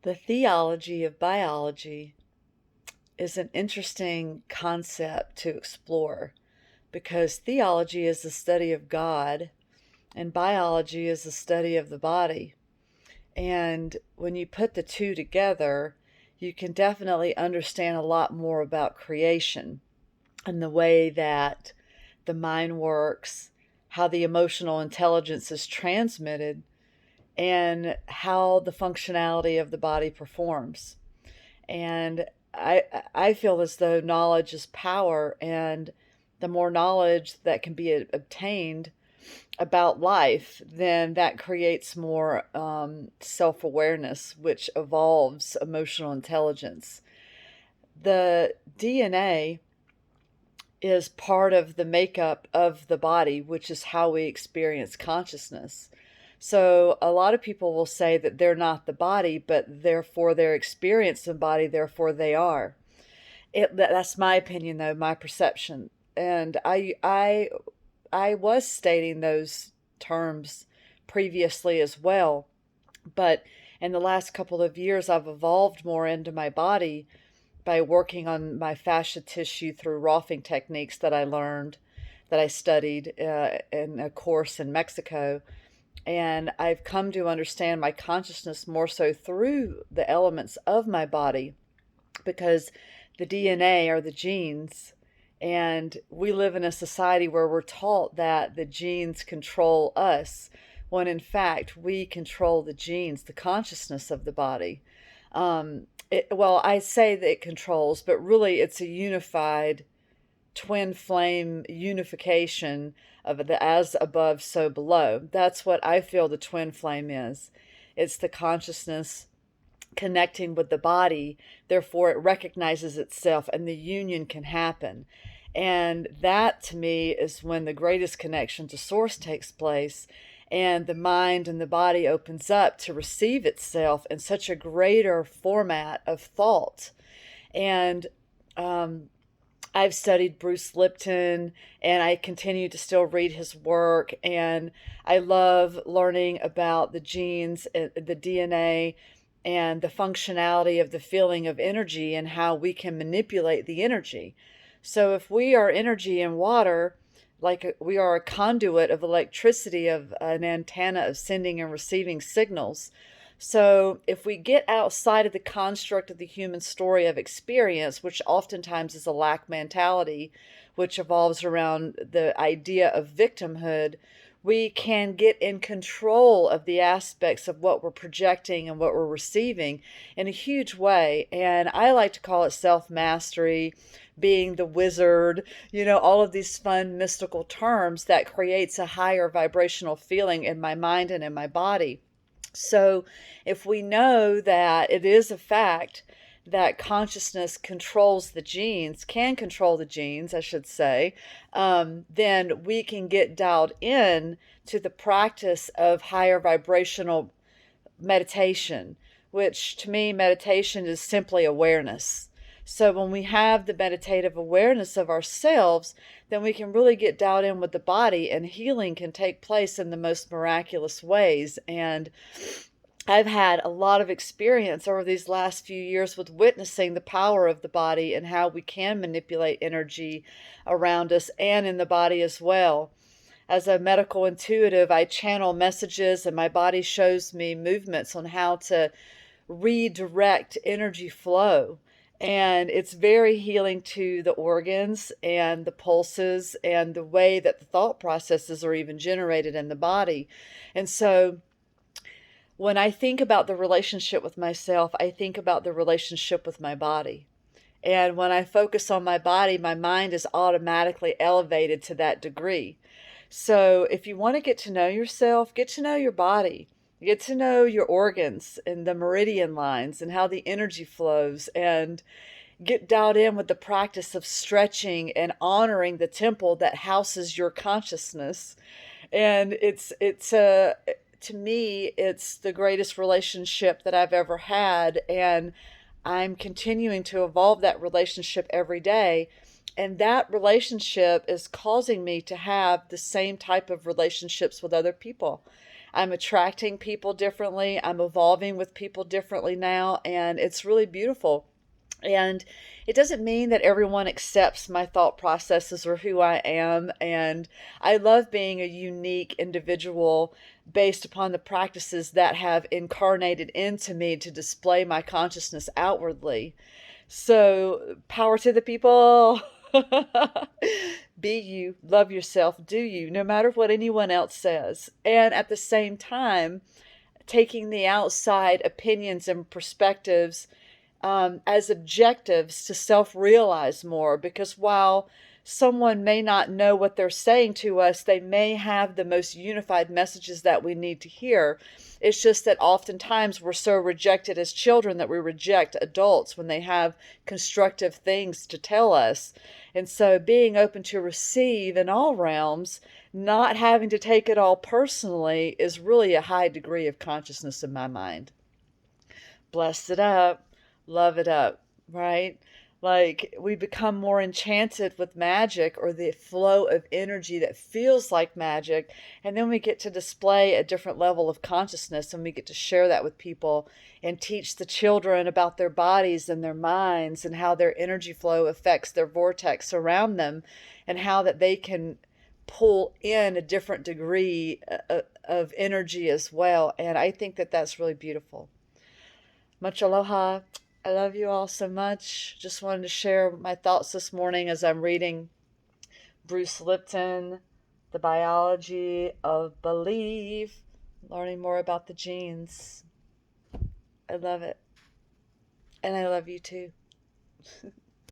The theology of biology is an interesting concept to explore because theology is the study of God and biology is the study of the body. And when you put the two together, you can definitely understand a lot more about creation and the way that the mind works, how the emotional intelligence is transmitted, and how the functionality of the body performs. And I feel as though knowledge is power, and the more knowledge that can be obtained about life, then that creates more self awareness, which evolves emotional intelligence. The DNA is part of the makeup of the body, which is how we experience consciousness. So a lot of people will say that they're not the body, but therefore they're experiencing the body, therefore they are. That's my opinion, though, my perception. And I was stating those terms previously as well, but in the last couple of years, I've evolved more into my body by working on my fascia tissue through Rolfing techniques that I learned, that I studied in a course in Mexico. And I've come to understand my consciousness more so through the elements of my body because the DNA are the genes. And we live in a society where we're taught that the genes control us, when in fact we control the genes, the consciousness of the body. Well, I say that it controls, but really it's a unified twin flame unification of the as above, so below. That's what I feel the twin flame is. It's the consciousness connecting with the body, therefore it recognizes itself and the union can happen. And that to me is when the greatest connection to source takes place and the mind and the body opens up to receive itself in such a greater format of thought. And I've studied Bruce Lipton and I continue to still read his work. And I love learning about the genes, the DNA, and the functionality of the feeling of energy and how we can manipulate the energy. So if we are energy in water, like we are a conduit of electricity, of an antenna of sending and receiving signals. So if we get outside of the construct of the human story of experience, which oftentimes is a lack mentality, which evolves around the idea of victimhood, we can get in control of the aspects of what we're projecting and what we're receiving in a huge way. And I like to call it self-mastery, being the wizard, all of these fun mystical terms that creates a higher vibrational feeling in my mind and in my body. So if we know that it is a fact that consciousness controls the genes, can control the genes, I should say, then we can get dialed in to the practice of higher vibrational meditation, which to me, meditation is simply awareness. So when we have the meditative awareness of ourselves, then we can really get dialed in with the body and healing can take place in the most miraculous ways. And I've had a lot of experience over these last few years with witnessing the power of the body and how we can manipulate energy around us and in the body as well. As a medical intuitive, I channel messages and my body shows me movements on how to redirect energy flow. And it's very healing to the organs and the pulses and the way that the thought processes are even generated in the body. And so when I think about the relationship with myself, I think about the relationship with my body. And when I focus on my body, my mind is automatically elevated to that degree. So if you want to get to know yourself, get to know your body. Get to know your organs and the meridian lines and how the energy flows, and get dialed in with the practice of stretching and honoring the temple that houses your consciousness. And to me, it's the greatest relationship that I've ever had. And I'm continuing to evolve that relationship every day. And that relationship is causing me to have the same type of relationships with other people. I'm attracting people differently. I'm evolving with people differently now, and it's really beautiful. And it doesn't mean that everyone accepts my thought processes or who I am. And I love being a unique individual based upon the practices that have incarnated into me to display my consciousness outwardly. So, power to the people. Be you, love yourself, do you, no matter what anyone else says. And at the same time, taking the outside opinions and perspectives as objectives to self realize more, because while someone may not know what they're saying to us, they may have the most unified messages that we need to hear. It's just that oftentimes we're so rejected as children that we reject adults when they have constructive things to tell us. And so being open to receive in all realms, not having to take it all personally, is really a high degree of consciousness in my mind. Bless it up, love it up, right? Like we become more enchanted with magic or the flow of energy that feels like magic. And then we get to display a different level of consciousness, and we get to share that with people and teach the children about their bodies and their minds and how their energy flow affects their vortex around them, and how that they can pull in a different degree of energy as well. And I think that that's really beautiful. Much aloha. I love you all so much. Just wanted to share my thoughts this morning as I'm reading Bruce Lipton, The Biology of Belief, learning more about the genes. I love it. And I love you too.